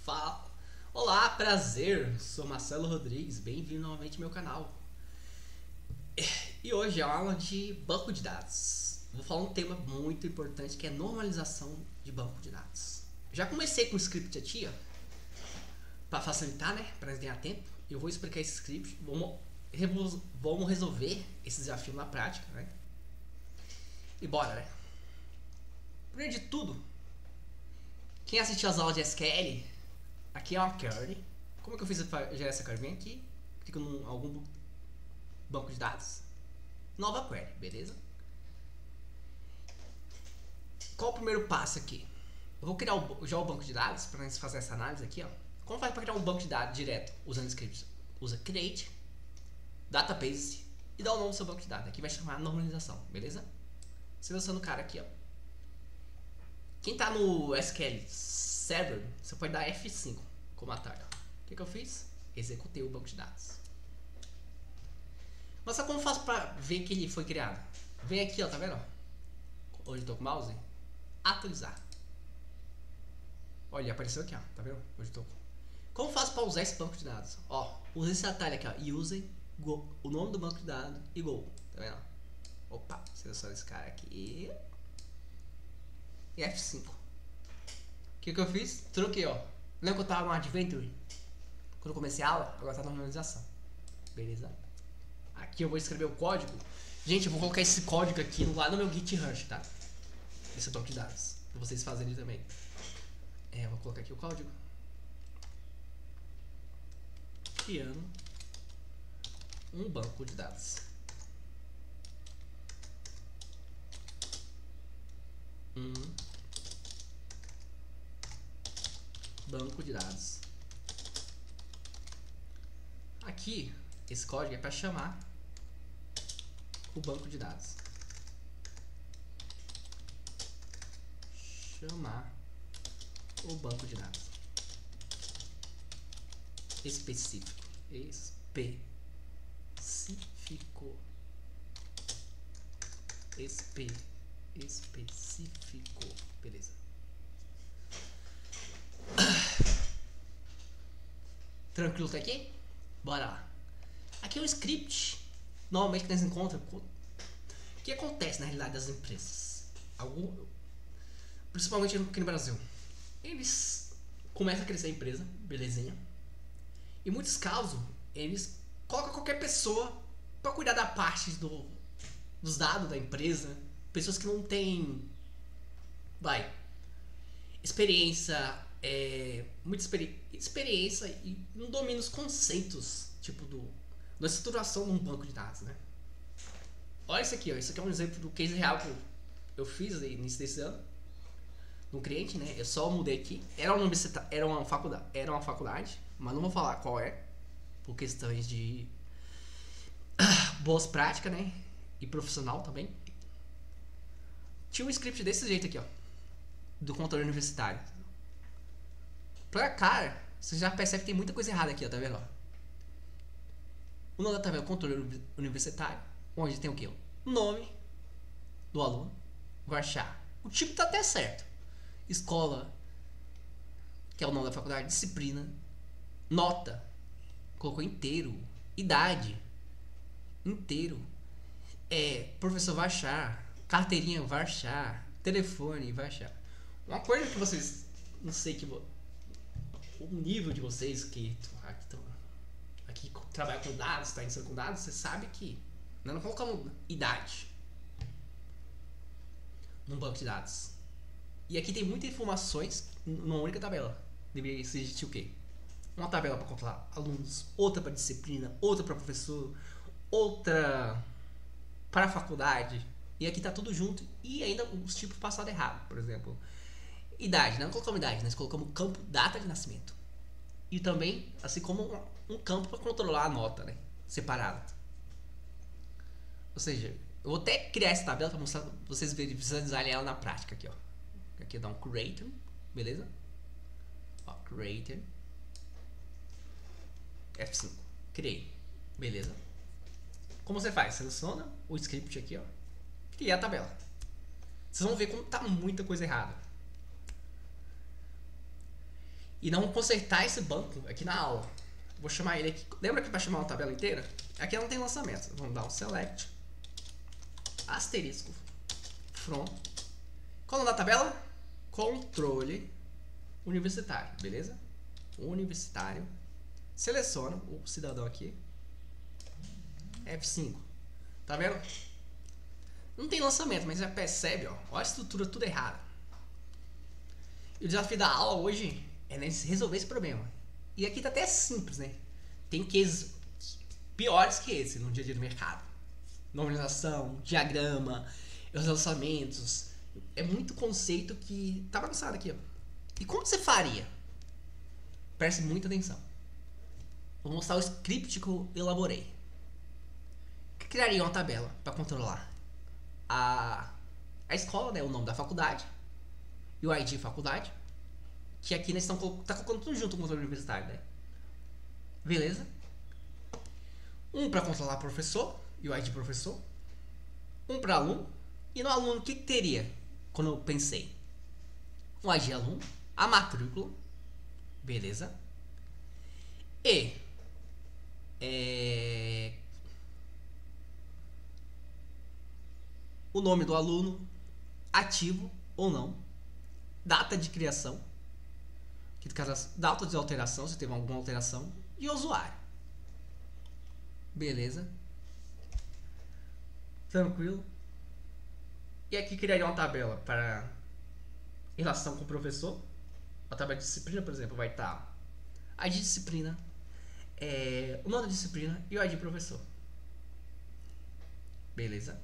Fala. Olá, prazer, sou Marcelo Rodrigues, bem-vindo novamente ao meu canal. E hoje é uma aula de banco de dados. Vou falar um tema muito importante que é normalização de banco de dados. Já comecei com o script aqui, ó, para facilitar, né, para ganhar tempo. Eu vou explicar esse script, vamos resolver esse desafio na prática, né? E bora, né? Primeiro de tudo, quem assistiu as aulas de SQL, aqui é uma query. Como é que eu fiz para gerar essa query? Vem aqui, clico em algum banco de dados, nova query, beleza? Qual o primeiro passo aqui? Eu vou criar já o banco de dados para nós fazer essa análise aqui, ó. Como faz para criar um banco de dados direto usando scripts? Usa create, database e dá o nome do seu banco de dados. Aqui vai chamar normalização, beleza? Selecionando o cara aqui, ó. Quem tá no SQL Server, você pode dar F5 como atalho. O que eu fiz? Executei o banco de dados. Mas sabe como eu faço para ver que ele foi criado? Vem aqui, ó, tá vendo? Onde eu tô com o mouse? Atualizar. Olha, apareceu aqui, ó, tá vendo? Onde eu tô. Como eu faço para usar esse banco de dados? Ó, usa esse atalho aqui, ó, use go, o nome do banco de dados e go, tá vendo? Opa, seleciona esse cara aqui e F5. O que eu fiz? Troquei, ó. Lembra que eu tava no Adventure? Quando eu comecei a aula, agora tá na normalização. Beleza? Aqui eu vou escrever o código. Gente, eu vou colocar esse código aqui lá no meu GitHub, tá? Esse banco de dados, pra vocês fazerem também. Eu vou colocar aqui o código. Criando um banco de dados. Banco de dados. Aqui, esse código é para chamar o banco de dados. Chamar o banco de dados. Específico. Específico. Beleza. Tranquilo até aqui? Bora lá. Aqui é um script. Normalmente que nós encontramos. O que acontece na realidade das empresas? Principalmente aqui no Brasil. Eles começam a crescer a empresa, belezinha. Em muitos casos, eles colocam qualquer pessoa para cuidar da parte dos dados da empresa. Pessoas que não têm experiência, muita experiência e não dominam os conceitos tipo da estruturação de um banco de dados, né? Olha isso aqui, ó. Isso aqui é um exemplo do case real que eu fiz no início desse ano no cliente, né? Eu só mudei aqui. Era uma faculdade, mas não vou falar qual é, por questões de boas práticas, né? E profissional também. Tinha um script desse jeito aqui, ó, do controle universitário. Pra cara, você já percebe que tem muita coisa errada aqui, ó, tá vendo? Ó? O nome tá vendo? Controle universitário, onde tem o que? O nome do aluno, varchar. O tipo tá até certo. Escola, que é o nome da faculdade, disciplina, nota, colocou inteiro, idade, inteiro, professor varchar, carteirinha varchar, telefone varchar. Uma coisa que vocês, não sei que o nível de vocês que aqui trabalha com dados, está iniciando com dados, você sabe que nós não colocamos idade num banco de dados. E aqui tem muitas informações numa única tabela. Deveria existir o quê? Uma tabela para controlar alunos, outra para disciplina, outra para professor, outra para a faculdade. E aqui tá tudo junto. E ainda os tipos passados errado. Por exemplo, idade. Não colocamos idade, nós colocamos campo data de nascimento. E também, assim como um campo para controlar a nota, né? Separado. Ou seja, eu vou até criar essa tabela para mostrar pra vocês visualizarem ela na prática aqui, ó. Aqui dá um creator, beleza? Ó, creator. F5. Criei. Beleza. Como você faz? Seleciona o script aqui, ó. Criar a tabela. Vocês vão ver como tá muita coisa errada. E não consertar esse banco aqui na aula. Vou chamar ele aqui. Lembra que para chamar uma tabela inteira? Aqui não tem lançamento. Vamos dar um select. Asterisco. From. Qual é o nome da tabela? Controle universitário. Beleza? Universitário. Seleciono o cidadão aqui. F5. Tá vendo? Não tem lançamento, mas já percebe, ó. Olha a estrutura tudo errada. E o desafio da aula hoje é resolver esse problema. E aqui tá até simples, né? Tem cases piores que esse no dia a dia do mercado. Normalização, diagrama, os lançamentos. É muito conceito que tá bagunçado aqui, ó. E como você faria? Preste muita atenção. Vou mostrar o script que eu elaborei. Criaria uma tabela para controlar a escola, né, o nome da faculdade e o ID faculdade, que aqui nós estamos colocando tudo junto com o controle universitário, né? Beleza? Um para controlar o professor e o ID professor, um para aluno, e no aluno o que teria quando eu pensei? O ID aluno, a matrícula, beleza? E o nome do aluno, ativo ou não, data de criação, que no caso data de alteração, se teve alguma alteração, e usuário. Beleza? Tranquilo. E aqui criaria uma tabela para relação com o professor. A tabela de disciplina, por exemplo, vai estar ID disciplina, o nome da disciplina e o ID professor. Beleza?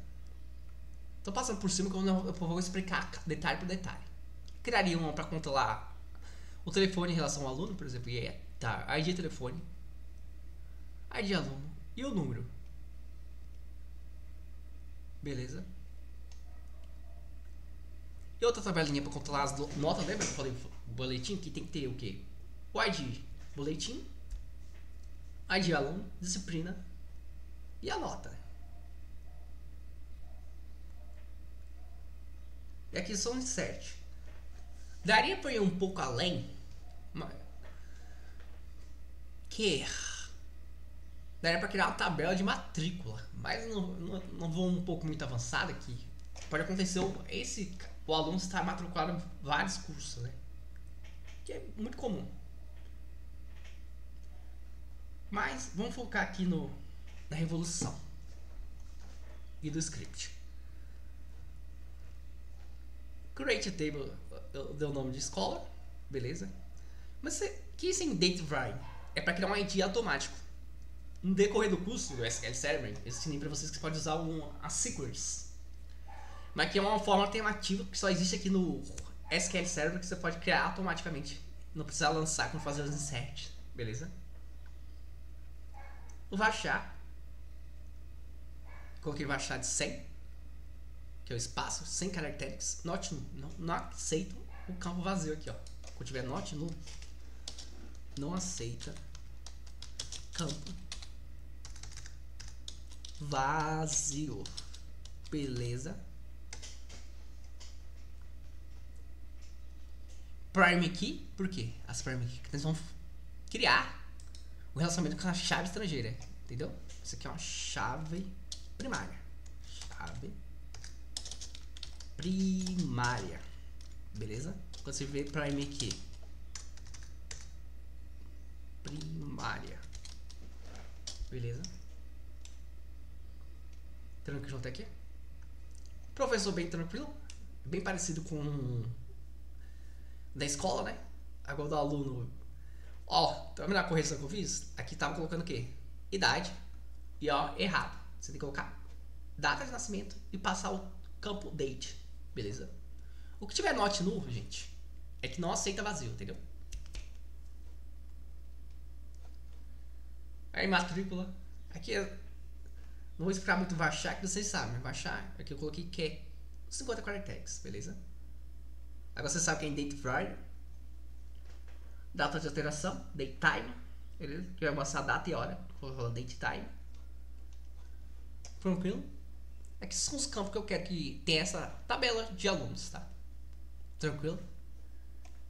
Tô passando por cima que eu vou explicar detalhe por detalhe. Criaria uma para controlar o telefone em relação ao aluno, por exemplo, e tá, ID telefone, ID aluno e o número. Beleza? E outra tabelinha para controlar as notas, lembra que eu falei boletim? Que tem que ter o quê? O ID boletim, ID aluno, disciplina e a nota. E aqui são os 7. Daria para ir um pouco além, que daria para criar uma tabela de matrícula, mas não vou um pouco muito avançado aqui. Pode acontecer o aluno estar matriculado em vários cursos, né? Que é muito comum. Mas vamos focar aqui na revolução e do script. Create a table, eu dei o nome de escola, beleza? Mas que isso em date var é para criar um ID automático. No decorrer do curso do SQL Server, eu ensinei para vocês que você pode usar a sequence. Mas que é uma forma alternativa que só existe aqui no SQL Server, que você pode criar automaticamente. Não precisa lançar como fazer os inserts, beleza? O varchar, coloquei varchar de 100, que é o espaço, 100 caracteres, não aceito o campo vazio aqui, ó. Quando tiver not null, não aceita campo vazio, beleza? Prime key, por quê? As prime key que nós vamos criar o relacionamento com a chave estrangeira, entendeu? Isso aqui é uma chave primária, beleza? Quando você vê prime key primária, beleza? Tranquilo até aqui? Professor bem tranquilo, bem parecido com da escola, né? Agora do aluno, ó, tá vendo a correção que eu fiz? Aqui tava colocando o quê? Idade, e ó, errado. Você tem que colocar data de nascimento e passar o campo date, beleza? O que tiver not null, gente, é que não aceita vazio, entendeu? Aí matrícula, aqui não vou explicar muito varchar, que vocês sabem, varchar, aqui eu coloquei que 50 caracteres, beleza? Agora você sabe que é em date var, data de alteração, date time, beleza? Que vai mostrar a data e hora, vou falar date time. Tranquilo? Aqui são os campos que eu quero que tenha essa tabela de alunos, tá? Tranquilo?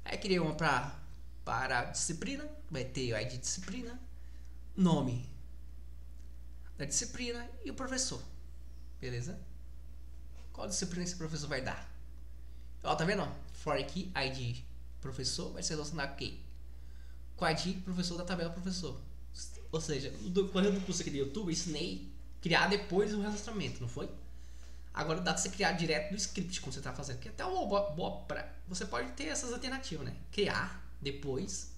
Aí criei uma para para a disciplina, vai ter o ID de disciplina, nome da disciplina e o professor, beleza? Qual disciplina esse professor vai dar? Ó, tá vendo? For aqui, ID professor vai ser relacionado com quem? Com o ID professor da tabela professor. Ou seja, quando eu curso aqui do YouTube, eu ensinei a criar depois o relacionamento, não foi? Agora dá pra você criar direto do script quando você tá fazendo. Que é até uma boa você pode ter essas alternativas, né? Criar depois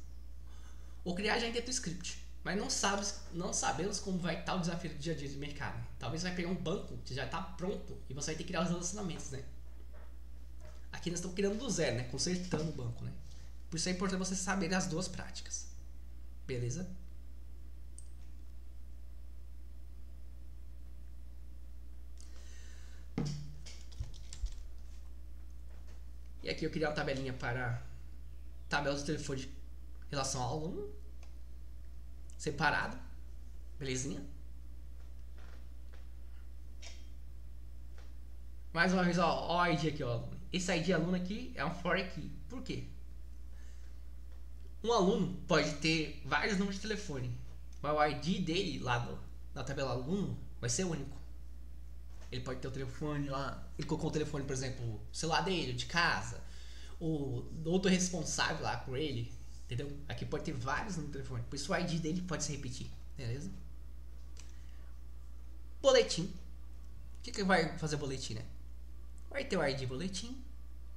ou criar já dentro do script. Mas não sabemos como vai estar o desafio do dia a dia de mercado. Né? Talvez você vai pegar um banco que já está pronto e você vai ter que criar os relacionamentos, né? Aqui nós estamos criando do zero, né? Consertando o banco, né? Por isso é importante você saber as duas práticas. Beleza? E aqui eu criei uma tabelinha para tabela do telefone de relação ao aluno. Separado. Belezinha? Mais uma vez, ó, o ID aqui, ó. Esse ID aluno aqui é um for key. Por quê? Um aluno pode ter vários números de telefone, mas o ID dele lá na tabela aluno vai ser único. Ele pode ter o telefone lá, ele colocou o telefone, por exemplo, o celular dele, de casa, o outro responsável lá por ele, entendeu? Aqui pode ter vários números de telefone, por isso o ID dele pode se repetir, beleza? Boletim. O que vai fazer boletim, né? Vai ter o ID boletim,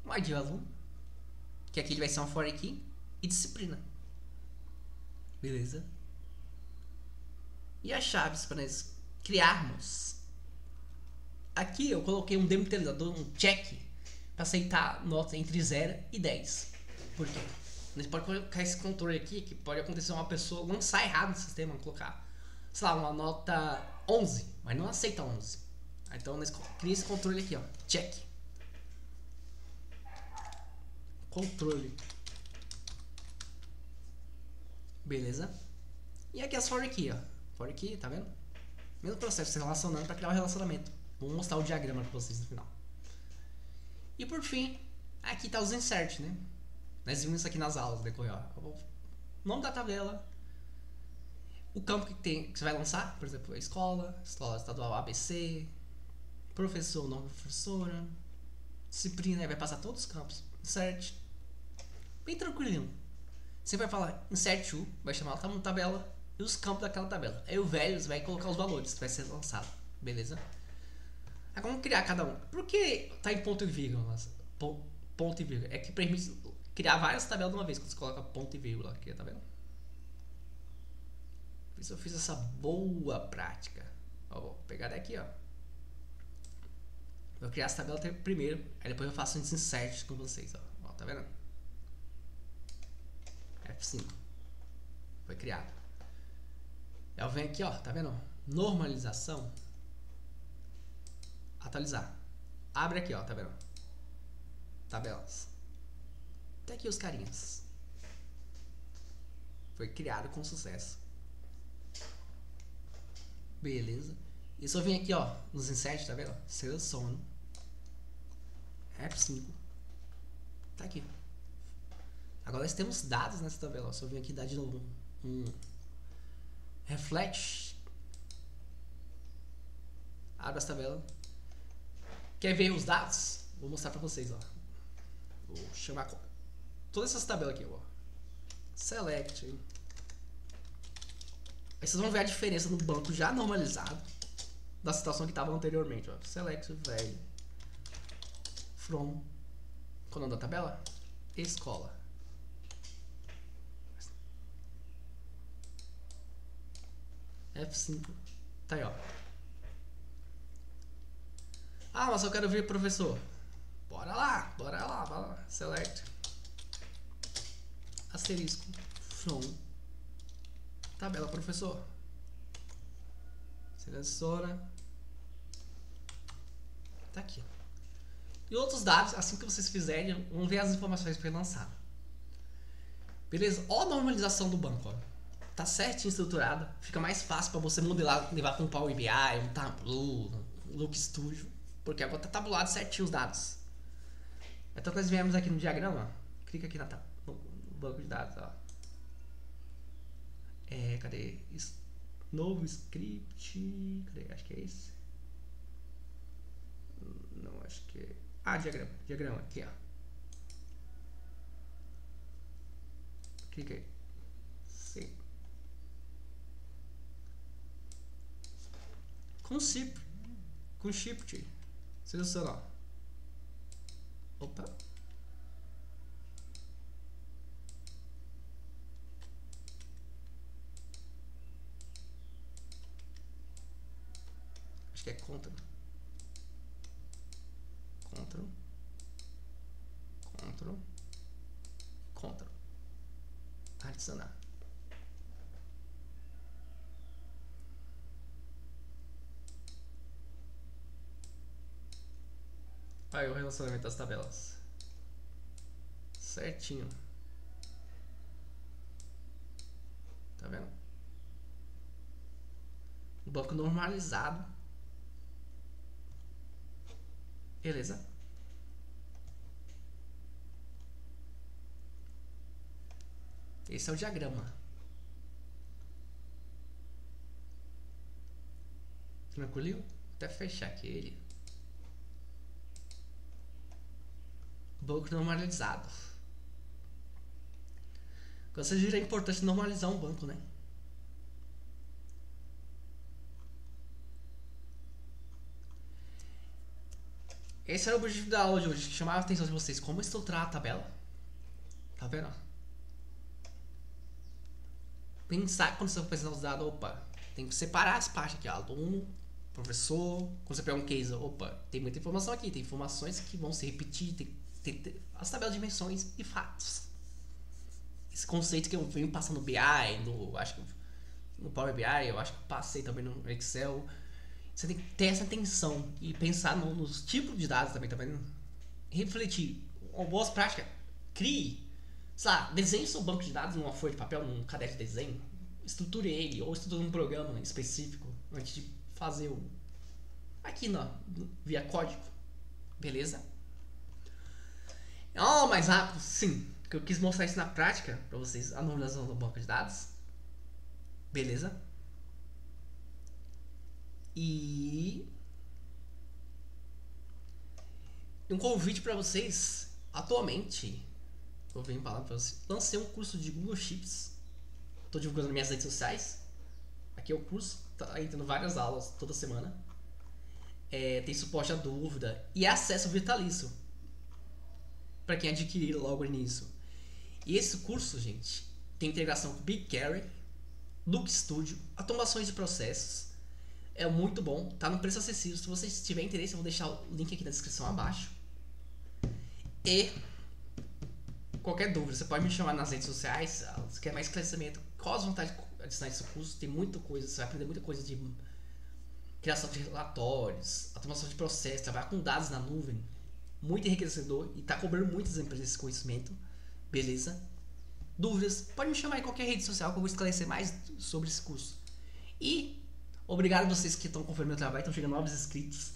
o ID aluno, que aqui ele vai ser um for key, e disciplina. Beleza? E as chaves para nós criarmos. Aqui eu coloquei um delimitador, um check, para aceitar notas entre 0 e 10. Por quê? Nós pode colocar esse controle aqui, que pode acontecer uma pessoa lançar errado no sistema, colocar, sei lá, uma nota 11, mas não aceita 11. Então nós criamos esse controle aqui, ó, check. Controle. Beleza? E aqui as for aqui, ó. For aqui, tá vendo? Mesmo processo, se relacionando para criar um relacionamento. Vou mostrar o diagrama para vocês no final. E por fim, aqui tá os insert, né? Nós vimos isso aqui nas aulas, decorrer, ó. O nome da tabela, o campo que você vai lançar, por exemplo, a escola estadual ABC, professor, nome da professora, disciplina, vai passar todos os campos. Insert. Bem tranquilinho. Você vai falar insert to, vai chamar a tabela e os campos daquela tabela. Aí o values vai colocar os valores que vai ser lançado, beleza? Aí vamos criar cada um. Por que tá em ponto e vírgula? Ponto e vírgula. É que permite criar várias tabelas de uma vez quando você coloca ponto e vírgula aqui, tá vendo? Por isso eu fiz essa boa prática. Ó, vou pegar daqui, ó. Vou criar essa tabela primeiro, aí depois eu faço um insert com vocês, ó. Ó, tá vendo? F5. Foi criado. Eu venho aqui, ó, tá vendo? Normalização. Atualizar. Abre aqui, ó, tá vendo? Tabelas. Até aqui os carinhas. Foi criado com sucesso. Beleza. E só vem aqui, ó, nos insert, tá vendo? Seleciono. F5. Tá aqui. Agora nós temos dados nessa tabela. Só vim aqui dar de novo um reflect. Abre essa tabela. Quer ver os dados? Vou mostrar pra vocês, ó. Vou chamar todas essas tabelas aqui, ó. Select. Aí vocês vão ver a diferença no banco já normalizado da situação que estava anteriormente, ó. Select velho. From. Qual é o nome da tabela? Escola. F5. Tá aí, ó. Ah, mas eu quero ver professor. Bora lá, bora lá, bora lá. Select. Asterisco. From. Tabela professor. Seleciona. Tá aqui. E outros dados, assim que vocês fizerem, vão ver as informações que foi lançado. Beleza? Ó a normalização do banco, ó. Tá certinho estruturada. Fica mais fácil para você modelar, levar com um Power BI, um Tableau, um Look Studio. Porque agora tá tabulado certinho os dados. Então nós viemos aqui no diagrama, clica aqui no banco de dados, ó. Cadê? Novo script. Cadê? Acho que é esse. Não, acho que é. Diagrama. Diagrama, aqui, ó. Clica aí. Sim. Com shift. Seleciona, ó. Opa. Acho que é Ctrl. Adicionar. Aí o relacionamento das tabelas. Certinho. Tá vendo? Um banco normalizado. Beleza? Esse é o diagrama. Tranquilo? Vou até fechar aqui ele. Banco normalizado. Quando você gira, é importante normalizar um banco, né? Esse era o objetivo da aula de hoje, chamar a atenção de vocês. Como estruturar a tabela. Tá vendo? Pensar quando você for apresentar os dados, opa, tem que separar as partes aqui, ó, aluno, professor. Quando você pega um case, opa, tem muita informação aqui, tem informações que vão se repetir, tem as tabelas de dimensões e fatos. Esse conceito que eu venho passando no BI, acho que no Power BI, eu acho que passei também no Excel. Você tem que ter essa atenção e pensar nos tipos de dados também, tá vendo? Refletir. Boas práticas. Crie. Sei lá, desenhe seu banco de dados numa folha de papel, num caderno de desenho. Estruture ele, ou estruture um programa específico antes de fazer o. Aqui via código. Beleza? Mais rápido, sim. Que eu quis mostrar isso na prática pra vocês, a normalização do banco de dados. Beleza? E um convite para vocês. Atualmente, eu venho falando para vocês, lancei um curso de Google Sheets. Estou divulgando nas minhas redes sociais. Aqui é o curso, tá entrando várias aulas toda semana. Tem suporte à dúvida e acesso vitalício para quem adquirir logo no início. E esse curso, gente, tem integração com BigQuery, Look Studio, automações de processos. É muito bom, tá no preço acessível. Se vocês tiverem interesse, eu vou deixar o link aqui na descrição abaixo. E qualquer dúvida, você pode me chamar nas redes sociais. Se quer mais esclarecimento, qual a vontade de adicionar esse curso? Tem muita coisa, você vai aprender muita coisa de criação de relatórios, automação de processos, trabalhar com dados na nuvem. Muito enriquecedor e tá cobrando muitas empresas esse conhecimento. Beleza? Dúvidas, pode me chamar em qualquer rede social que eu vou esclarecer mais sobre esse curso. E obrigado a vocês que estão conferindo meu trabalho, estão chegando novos inscritos.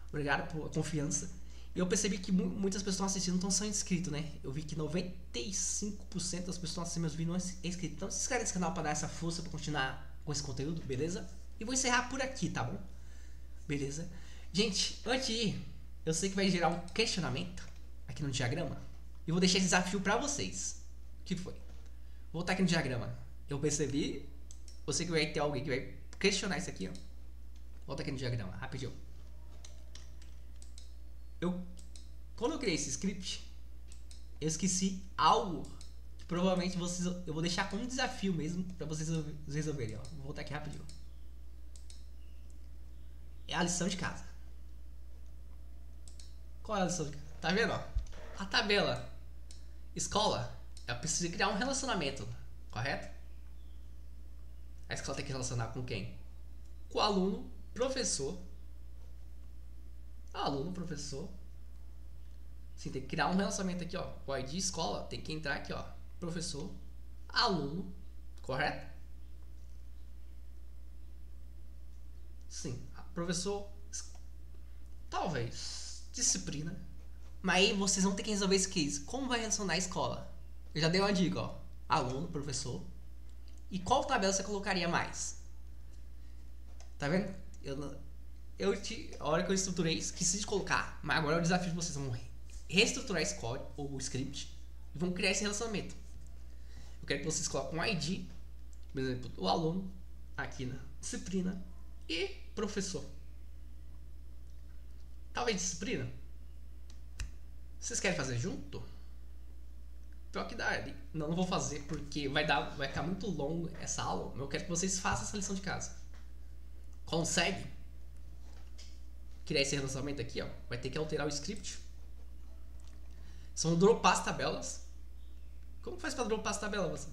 Obrigado por confiança. E eu percebi que muitas pessoas estão assistindo não são inscritos, né? Eu vi que 95% das pessoas que estão assistindo meus vídeos não é inscrito. Então se inscreve nesse canal para dar essa força para continuar com esse conteúdo, beleza? E vou encerrar por aqui, tá bom? Beleza? Gente, antes de ir, eu sei que vai gerar um questionamento aqui no diagrama. E vou deixar esse desafio para vocês. O que foi? Vou voltar aqui no diagrama. Eu percebi, eu sei que vai ter alguém que vai questionar isso aqui, ó. Volta aqui no diagrama, rapidinho. Quando eu criei esse script, eu esqueci algo que provavelmente eu vou deixar como desafio mesmo para vocês resolverem, ó. Vou voltar aqui rapidinho. É a lição de casa. Qual é a lição de casa? Tá vendo, ó? A tabela escola, ela precisa criar um relacionamento, correto? A escola tem que relacionar com quem? Com o aluno, professor. Aluno, professor. Sim, tem que criar um relacionamento aqui, ó. O ID escola tem que entrar aqui, ó. Professor, aluno, correto? Sim, professor, talvez, disciplina. Mas aí vocês vão ter que resolver esse case. Como vai relacionar a escola eu já dei uma dica, ó. Aluno, professor. E qual tabela você colocaria mais? Tá vendo? A hora que eu estruturei, esqueci de colocar, mas agora é o desafio de vocês. Vão reestruturar esse código, ou o script, e vão criar esse relacionamento. Eu quero que vocês coloquem um ID, por exemplo, o aluno, aqui na disciplina, e professor. Talvez disciplina. Vocês querem fazer junto? Pior que dá. Não vou fazer porque vai ficar muito longo essa aula. Eu quero que vocês façam essa lição de casa. Consegue criar esse relacionamento aqui, ó. Vai ter que alterar o script. São dropar as tabelas. Como faz para dropar as tabelas?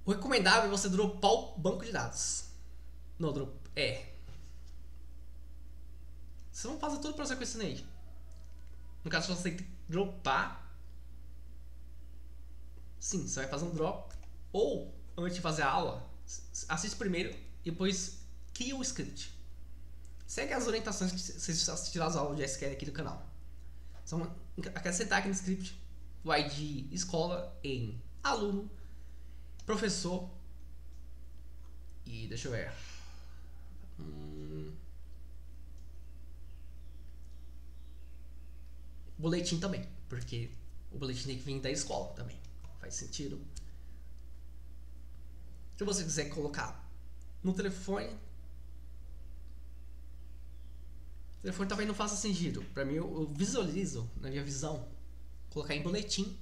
O recomendável é você dropar o banco de dados. Não, Vocês vão fazer todo o processo que eu ensinei. No caso, você tem que dropar. Sim, você vai fazer um drop. Ou, antes de fazer a aula, assiste primeiro e depois cria o script. Segue as orientações que vocês assistiram as aulas de SQL aqui do canal. Então, acrescentar aqui no script o ID escola em aluno, professor e deixa eu ver. Boletim também, porque o boletim tem que vir da escola também. Faz sentido. Se você quiser colocar no telefone, o telefone também não faz sentido. Para mim, eu visualizo na minha visão colocar em boletim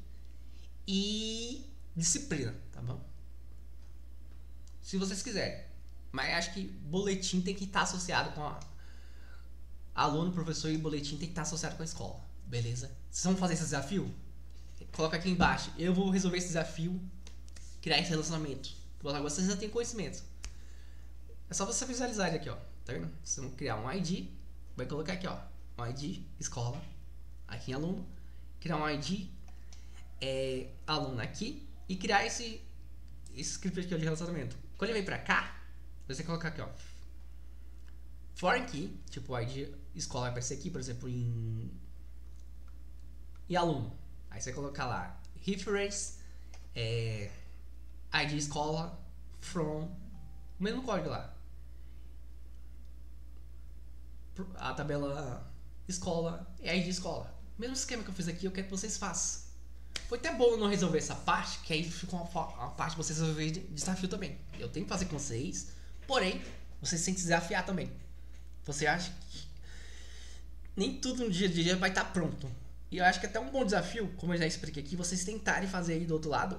e disciplina, tá bom? Se vocês quiserem. Mas acho que boletim tem que estar associado com aluno, professor, e boletim tem que estar associado com a escola. Beleza? Vocês vão fazer esse desafio? Coloca aqui embaixo. Eu vou resolver esse desafio, criar esse relacionamento. Agora vocês já têm conhecimento. É só você visualizar ele aqui, ó. Tá vendo? Vocês vão criar um ID. Vai colocar aqui, ó. Um ID, escola. Aqui em aluno. Criar um ID aluno aqui. E criar esse script aqui de relacionamento. Quando ele vem pra cá, você colocar aqui, ó. Foreign key. Tipo, o ID escola vai aparecer aqui, por exemplo, e aluno. Aí você vai colocar lá reference, ID escola, from, o mesmo código lá. A tabela escola e ID escola. Mesmo esquema que eu fiz aqui, eu quero que vocês façam. Foi até bom eu não resolver essa parte, que aí fica uma parte de vocês resolverem de desafio também. Eu tenho que fazer com vocês, porém, vocês têm que se desafiar também. Você acha que nem tudo no dia a dia vai estar pronto. E eu acho que até um bom desafio, como eu já expliquei aqui, vocês tentarem fazer aí do outro lado,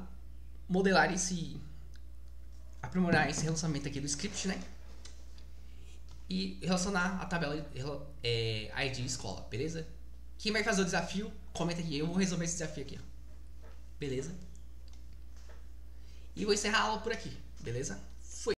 modelar aprimorar esse relacionamento aqui do script, né? E relacionar a tabela ID escola, beleza? Quem vai fazer o desafio, comenta aqui. Eu vou resolver esse desafio aqui, ó. Beleza? E vou encerrar a aula por aqui, beleza?